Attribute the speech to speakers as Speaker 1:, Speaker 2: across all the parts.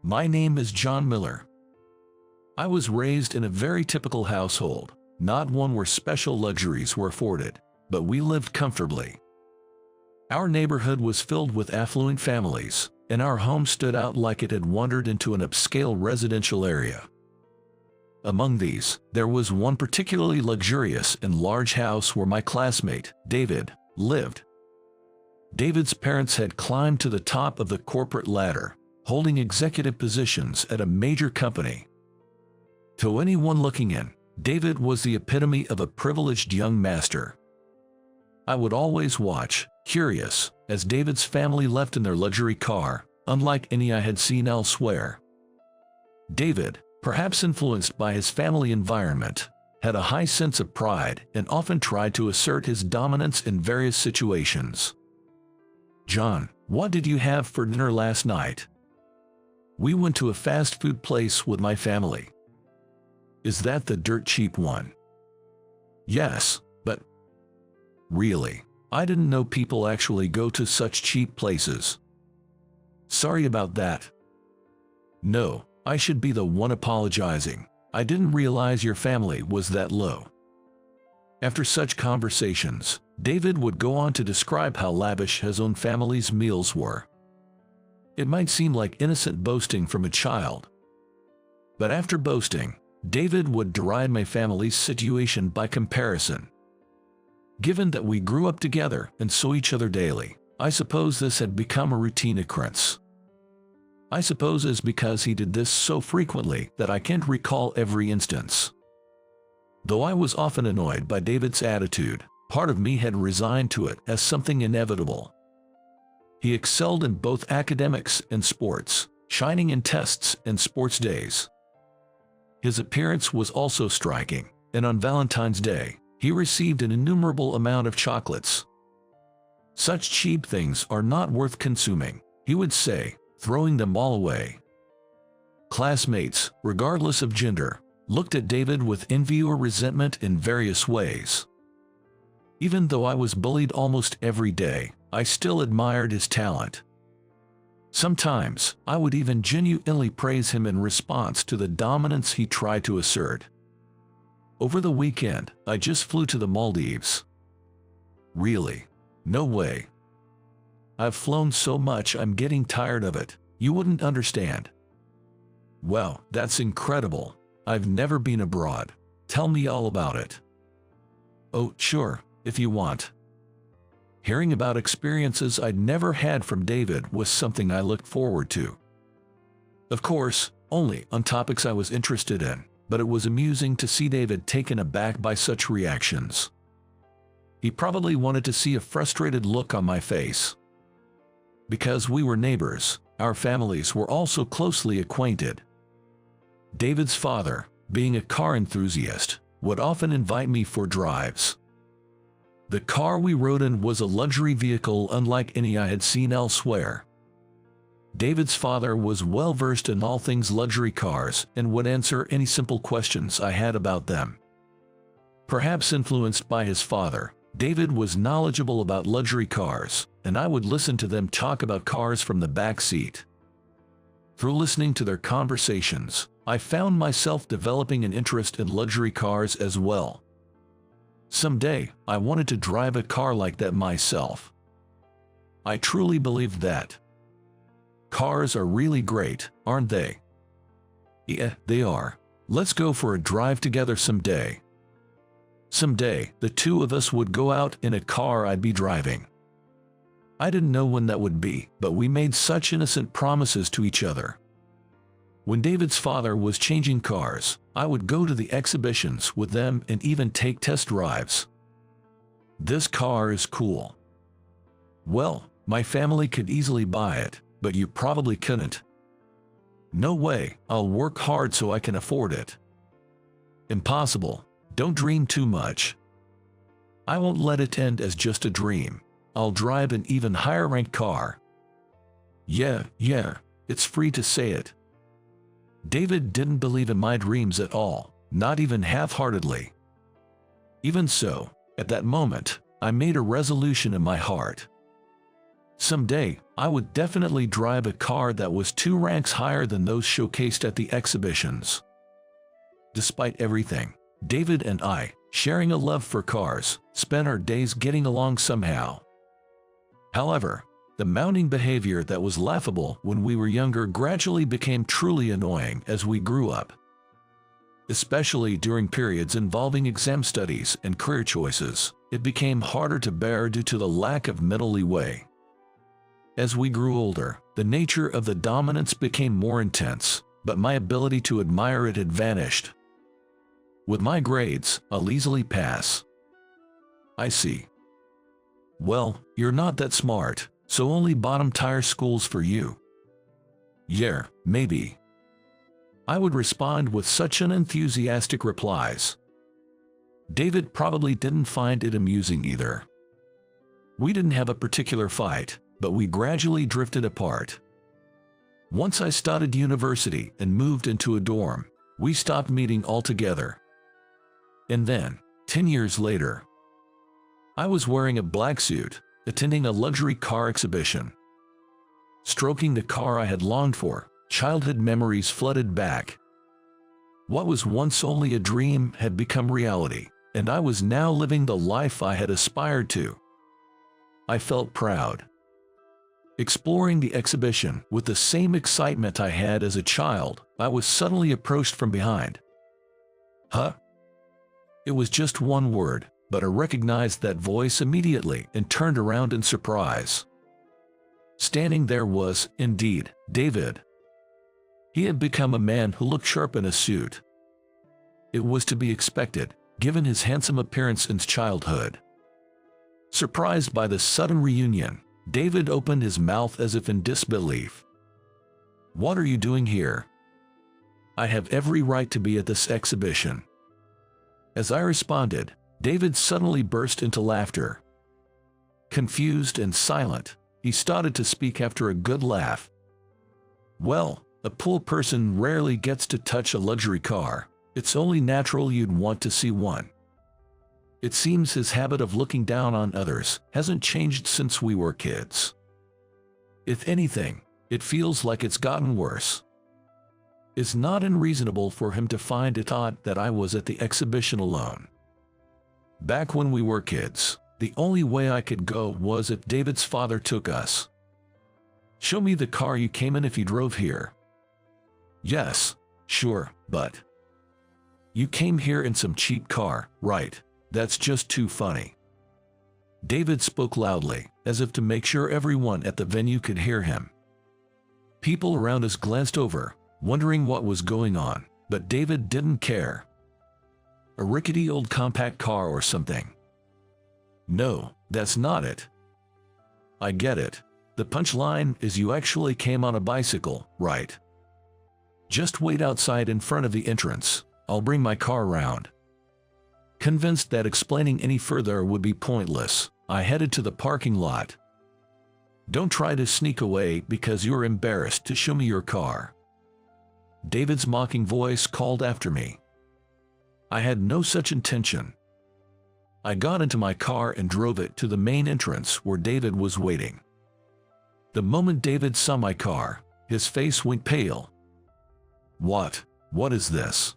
Speaker 1: My name is John Miller. I was raised in a very typical household, not one where special luxuries were afforded, but we lived comfortably. Our neighborhood was filled with affluent families, and our home stood out like it had wandered into an upscale residential area. Among these, there was one particularly luxurious and large house where my classmate, David, lived. David's parents had climbed to the top of the corporate ladder, holding executive positions at a major company. To anyone looking in, David was the epitome of a privileged young master. I would always watch, curious, as David's family left in their luxury car, unlike any I had seen elsewhere. David, perhaps influenced by his family environment, had a high sense of pride and often tried to assert his dominance in various situations. "John, what did you have for dinner last night?" "We went to a fast food place with my family." "Is that the dirt cheap one?" "Yes, but..." "Really? I didn't know people actually go to such cheap places." "Sorry about that." "No, I should be the one apologizing. I didn't realize your family was that low." After such conversations, David would go on to describe how lavish his own family's meals were. It might seem like innocent boasting from a child. But after boasting, David would deride my family's situation by comparison. Given that we grew up together and saw each other daily, I suppose this had become a routine occurrence. I suppose it's because he did this so frequently that I can't recall every instance. Though I was often annoyed by David's attitude, part of me had resigned to it as something inevitable. He excelled in both academics and sports, shining in tests and sports days. His appearance was also striking, and on Valentine's Day, he received an innumerable amount of chocolates. "Such cheap things are not worth consuming," he would say, throwing them all away. Classmates, regardless of gender, looked at David with envy or resentment in various ways. Even though I was bullied almost every day, I still admired his talent. Sometimes, I would even genuinely praise him in response to the dominance he tried to assert. Over the weekend, I just flew to the Maldives. Really? No way. I've flown so much I'm getting tired of it. You wouldn't understand. Wow, that's incredible. I've never been abroad. Tell me all about it. Oh, sure, if you want. Hearing about experiences I'd never had from David was something I looked forward to. Of course, only on topics I was interested in, but it was amusing to see David taken aback by such reactions. He probably wanted to see a frustrated look on my face. Because we were neighbors, our families were also closely acquainted. David's father, being a car enthusiast, would often invite me for drives. The car we rode in was a luxury vehicle unlike any I had seen elsewhere. David's father was well versed in all things luxury cars and would answer any simple questions I had about them. Perhaps influenced by his father, David was knowledgeable about luxury cars, and I would listen to them talk about cars from the back seat. Through listening to their conversations, I found myself developing an interest in luxury cars as well. Someday, I wanted to drive a car like that myself. I truly believed that. Cars are really great, aren't they? Yeah, they are. Let's go for a drive together someday. Someday, the two of us would go out in a car I'd be driving. I didn't know when that would be, but we made such innocent promises to each other. When David's father was changing cars, I would go to the exhibitions with them and even take test drives. "This car is cool." "Well, my family could easily buy it, but you probably couldn't." "No way, I'll work hard so I can afford it." "Impossible. Don't dream too much." "I won't let it end as just a dream. I'll drive an even higher-ranked car." Yeah, it's free to say it." David didn't believe in my dreams at all, not even half-heartedly. Even so, at that moment, I made a resolution in my heart. Someday, I would definitely drive a car that was 2 ranks higher than those showcased at the exhibitions. Despite everything, David and I, sharing a love for cars, spent our days getting along somehow. However, the mounting behavior that was laughable when we were younger gradually became truly annoying as we grew up. Especially during periods involving exam studies and career choices, it became harder to bear due to the lack of mental leeway. As we grew older, the nature of the dominance became more intense, but my ability to admire it had vanished. With my grades, I'll easily pass. I see. Well, you're not that smart, so only bottom-tier schools for you. Yeah, maybe. I would respond with such unenthusiastic replies. David probably didn't find it amusing either. We didn't have a particular fight, but we gradually drifted apart. Once I started university and moved into a dorm, we stopped meeting altogether. And then, 10 years later, I was wearing a black suit, attending a luxury car exhibition. Stroking the car I had longed for, childhood memories flooded back. What was once only a dream had become reality, and I was now living the life I had aspired to. I felt proud. Exploring the exhibition with the same excitement I had as a child, I was suddenly approached from behind. Huh? It was just one word, but I recognized that voice immediately and turned around in surprise. Standing there was, indeed, David. He had become a man who looked sharp in a suit. It was to be expected, given his handsome appearance since childhood. Surprised by the sudden reunion, David opened his mouth as if in disbelief. "What are you doing here?" "I have every right to be at this exhibition." As I responded, David suddenly burst into laughter. Confused and silent, he started to speak after a good laugh. "Well, a poor person rarely gets to touch a luxury car. It's only natural you'd want to see one. It seems his habit of looking down on others hasn't changed since we were kids. If anything, it feels like it's gotten worse. It's not unreasonable for him to find it odd that I was at the exhibition alone. Back when we were kids, the only way I could go was if David's father took us. Show me the car you came in if you drove here." "Yes, sure, but you came here in some cheap car, right? That's just too funny." David spoke loudly, as if to make sure everyone at the venue could hear him. People around us glanced over, wondering what was going on, but David didn't care. "A rickety old compact car or something?" "No, that's not it." "I get it. The punchline is you actually came on a bicycle, right? Just wait outside in front of the entrance. I'll bring my car round." Convinced that explaining any further would be pointless, I headed to the parking lot. "Don't try to sneak away because you're embarrassed to show me your car," David's mocking voice called after me. I had no such intention. I got into my car and drove it to the main entrance where David was waiting. The moment David saw my car, his face went pale. What is this?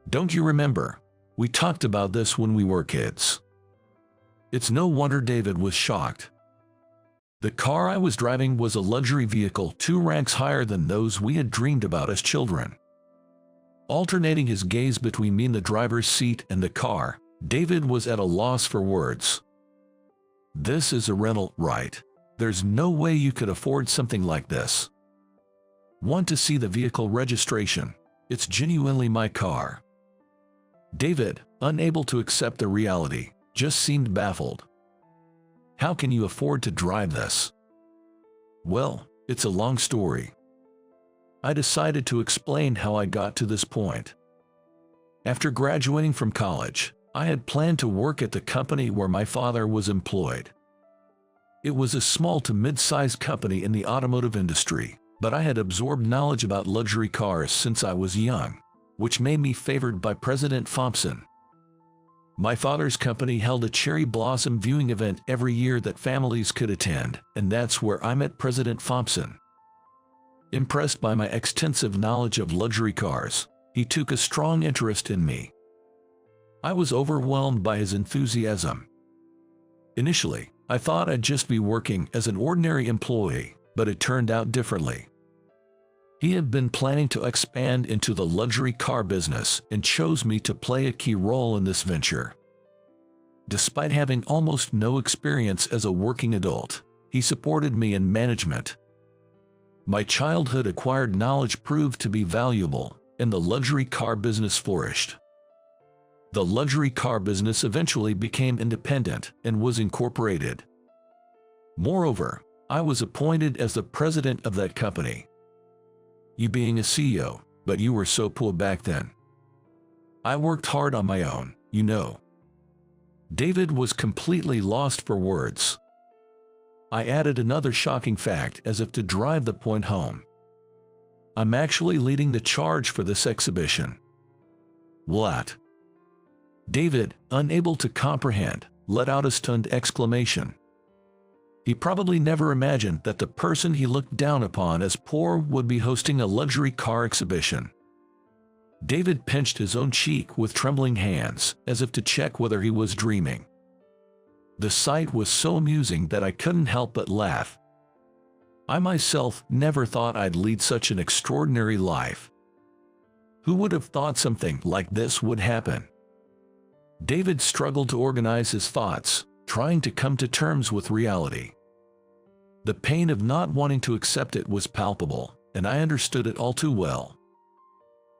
Speaker 1: Don't you remember? We talked about this when we were kids." It's no wonder David was shocked. The car I was driving was a luxury vehicle 2 ranks higher than those we had dreamed about as children. Alternating his gaze between me in the driver's seat and the car, David was at a loss for words. "This is a rental, right? There's no way you could afford something like this." "Want to see the vehicle registration? It's genuinely my car." David, unable to accept the reality, just seemed baffled. "How can you afford to drive this?" "Well, it's a long story." I decided to explain how I got to this point. After graduating from college, I had planned to work at the company where my father was employed. It was a small to mid-sized company in the automotive industry, but I had absorbed knowledge about luxury cars since I was young, which made me favored by President Thompson. My father's company held a cherry blossom viewing event every year that families could attend, and that's where I met President Thompson. Impressed by my extensive knowledge of luxury cars, he took a strong interest in me. I was overwhelmed by his enthusiasm. Initially, I thought I'd just be working as an ordinary employee, but it turned out differently. He had been planning to expand into the luxury car business and chose me to play a key role in this venture. Despite having almost no experience as a working adult, he supported me in management. My childhood acquired knowledge proved to be valuable, and the luxury car business flourished. The luxury car business eventually became independent and was incorporated. Moreover, I was appointed as the president of that company. You being a CEO, but you were so poor back then. I worked hard on my own, you know. David was completely lost for words. I added another shocking fact as if to drive the point home. I'm actually leading the charge for this exhibition. What? David, unable to comprehend, let out a stunned exclamation. He probably never imagined that the person he looked down upon as poor would be hosting a luxury car exhibition. David pinched his own cheek with trembling hands, as if to check whether he was dreaming. The sight was so amusing that I couldn't help but laugh. I myself never thought I'd lead such an extraordinary life. Who would have thought something like this would happen? David struggled to organize his thoughts, trying to come to terms with reality. The pain of not wanting to accept it was palpable, and I understood it all too well.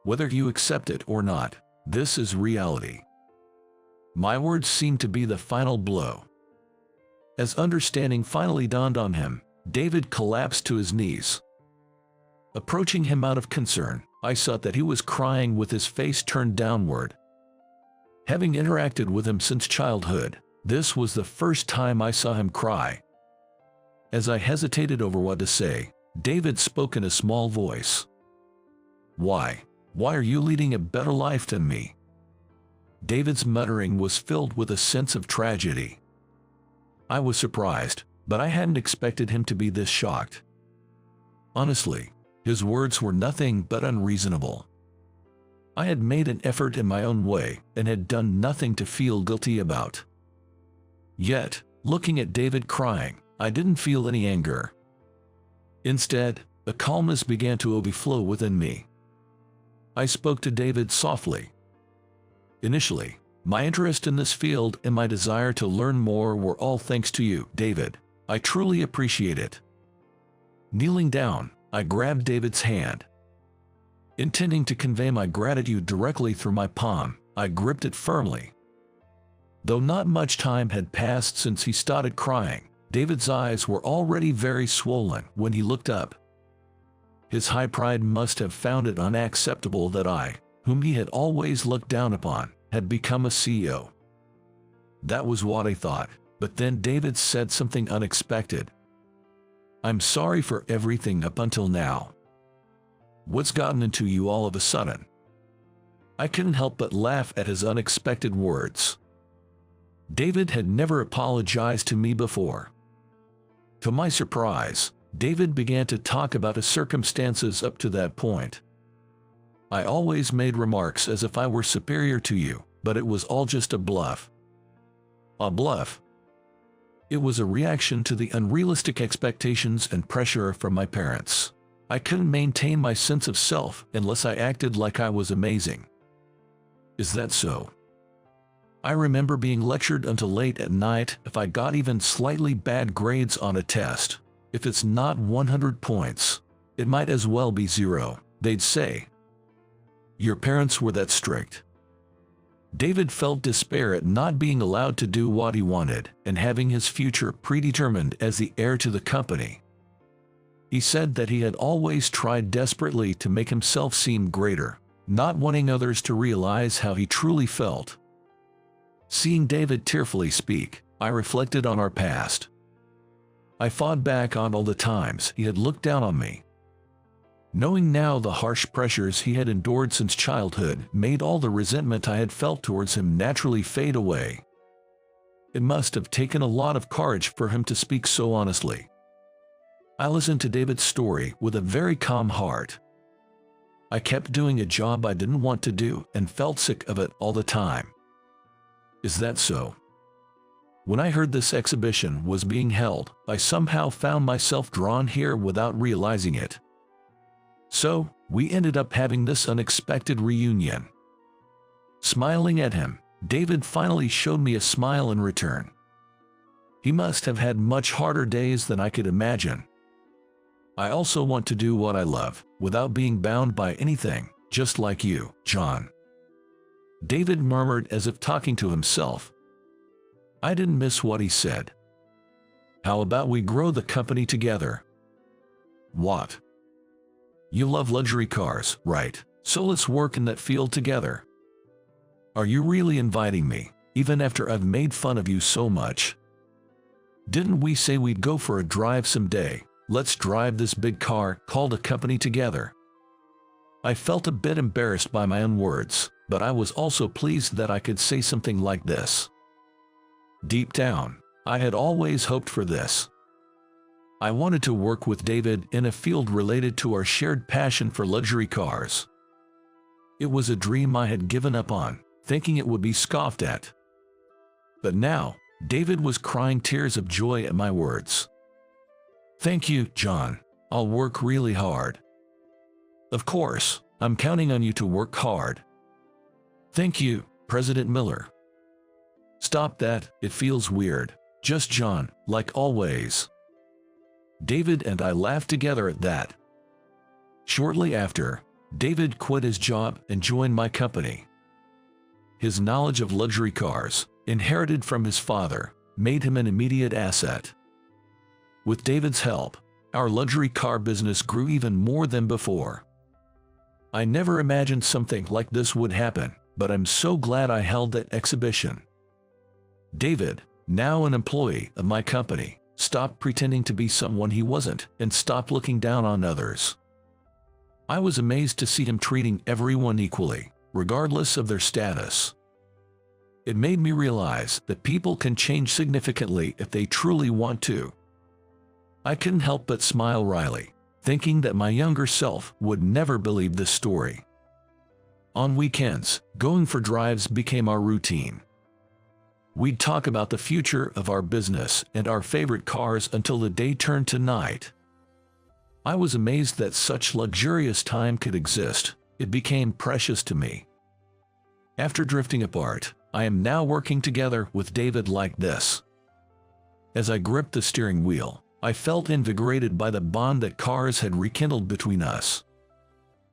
Speaker 1: Whether you accept it or not, this is reality. My words seemed to be the final blow. As understanding finally dawned on him, David collapsed to his knees. Approaching him out of concern, I saw that he was crying with his face turned downward. Having interacted with him since childhood, this was the first time I saw him cry. As I hesitated over what to say, David spoke in a small voice. Why are you leading a better life than me? David's muttering was filled with a sense of tragedy. I was surprised, but I hadn't expected him to be this shocked. Honestly, his words were nothing but unreasonable. I had made an effort in my own way and had done nothing to feel guilty about. Yet, looking at David crying, I didn't feel any anger. Instead, a calmness began to overflow within me. I spoke to David softly. Initially, my interest in this field and my desire to learn more were all thanks to you, David. I truly appreciate it. Kneeling down, I grabbed David's hand. Intending to convey my gratitude directly through my palm, I gripped it firmly. Though not much time had passed since he started crying, David's eyes were already very swollen when he looked up. His high pride must have found it unacceptable that I, whom he had always looked down upon, had become a CEO. That was what I thought, but then David said something unexpected. I'm sorry for everything up until now. What's gotten into you all of a sudden? I couldn't help but laugh at his unexpected words. David had never apologized to me before. To my surprise, David began to talk about his circumstances up to that point. I always made remarks as if I were superior to you, but it was all just a bluff. A bluff? It was a reaction to the unrealistic expectations and pressure from my parents. I couldn't maintain my sense of self unless I acted like I was amazing. Is that so? I remember being lectured until late at night if I got even slightly bad grades on a test. If it's not 100 points, it might as well be 0, they'd say. Your parents were that strict. David felt despair at not being allowed to do what he wanted and having his future predetermined as the heir to the company. He said that he had always tried desperately to make himself seem greater, not wanting others to realize how he truly felt. Seeing David tearfully speak, I reflected on our past. I thought back on all the times he had looked down on me. Knowing now the harsh pressures he had endured since childhood made all the resentment I had felt towards him naturally fade away. It must have taken a lot of courage for him to speak so honestly. I listened to David's story with a very calm heart. I kept doing a job I didn't want to do and felt sick of it all the time. Is that so? When I heard this exhibition was being held, I somehow found myself drawn here without realizing it. So, we ended up having this unexpected reunion. Smiling at him, David finally showed me a smile in return. He must have had much harder days than I could imagine. I also want to do what I love, without being bound by anything, just like you, John. David murmured as if talking to himself. I didn't miss what he said. How about we grow the company together? What? You love luxury cars, right? So let's work in that field together. Are you really inviting me, even after I've made fun of you so much? Didn't we say we'd go for a drive someday? Let's drive this big car called a company together. I felt a bit embarrassed by my own words, but I was also pleased that I could say something like this. Deep down, I had always hoped for this. I wanted to work with David in a field related to our shared passion for luxury cars. It was a dream I had given up on, thinking it would be scoffed at. But now, David was crying tears of joy at my words. Thank you, John. I'll work really hard. Of course, I'm counting on you to work hard. Thank you, President Miller. Stop that, it feels weird. Just John, like always. David and I laughed together at that. Shortly after, David quit his job and joined my company. His knowledge of luxury cars, inherited from his father, made him an immediate asset. With David's help, our luxury car business grew even more than before. I never imagined something like this would happen, but I'm so glad I held that exhibition. David, now an employee of my company, stopped pretending to be someone he wasn't and stopped looking down on others. I was amazed to see him treating everyone equally, regardless of their status. It made me realize that people can change significantly if they truly want to. I couldn't help but smile wryly, thinking that my younger self would never believe this story. On weekends, going for drives became our routine. We'd talk about the future of our business and our favorite cars until the day turned to night. I was amazed that such luxurious time could exist. It became precious to me. After drifting apart, I am now working together with David like this. As I gripped the steering wheel, I felt invigorated by the bond that cars had rekindled between us.